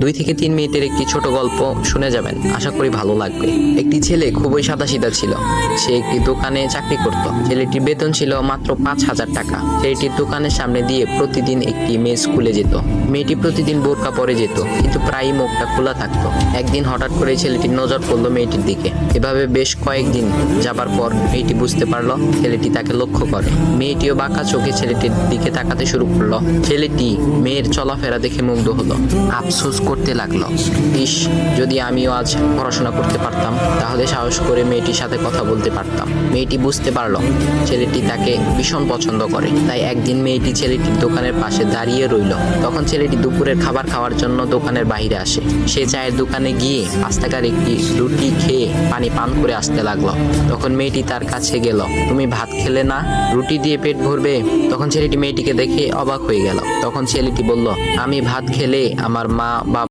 2 থেকে 3 মিনিটের একটি ছোট গল্প শুনে যাবেন, আশা করি ভালো লাগবে। একটি ছেলে খুবই সাদাসিধা ছিল। সে একটি দোকানে চাকরি করত। ছেলেটির বেতন ছিল মাত্র 5,000 টাকা। ছেলেটির দোকানের সামনে দিয়ে প্রতিদিন একটি মেয়ে স্কুলে যেত। মেয়েটি প্রতিদিন বোরকা পরে যেত, কিন্তু প্রায়ই মুখটা খোলা থাকতো। একদিন হঠাৎ করে ছেলেটির নজর পড়লো মেয়েটির দিকে। এভাবে বেশ কয়েকদিন যাবার পর মেয়েটি বুঝতে পারলো ছেলেটি তাকে লক্ষ্য করে। মেয়েটিও বাঁকা চোখে ছেলেটির দিকে তাকাতে শুরু করলো। ছেলেটি মেয়ের চলাফেরা দেখে মুগ্ধ হলো। আফসোস করতে লাগলো, ইস, যদি আমিও আজ পড়াশোনা করতে পারতাম, তাহলে সাহস করে মেয়েটির সাথে কথা বলতে পারতাম। মেয়েটি বুঝতে পারলো ছেলেটি তাকে ভীষণ পছন্দ করে। তাই একদিন মেয়েটি ছেলেটির দোকানের পাশে দাঁড়িয়ে রইল। তখন ছেলেটি দুপুরের খাবার খাওয়ার জন্য দোকানের বাইরে আসে। সে চায়ের দোকানে গিয়ে 5 টাকার একটি রুটি খেয়ে পানি পান করে আসতে লাগলো। তখন মেয়েটি তার কাছে গেল। তুমি ভাত খেলে না, রুটি দিয়ে পেট ভরবে? তখন ছেলেটি মেয়েটিকে দেখে অবাক হয়ে গেল। তখন ছেলেটি বলল, আমি ভাত খেলে আমার মা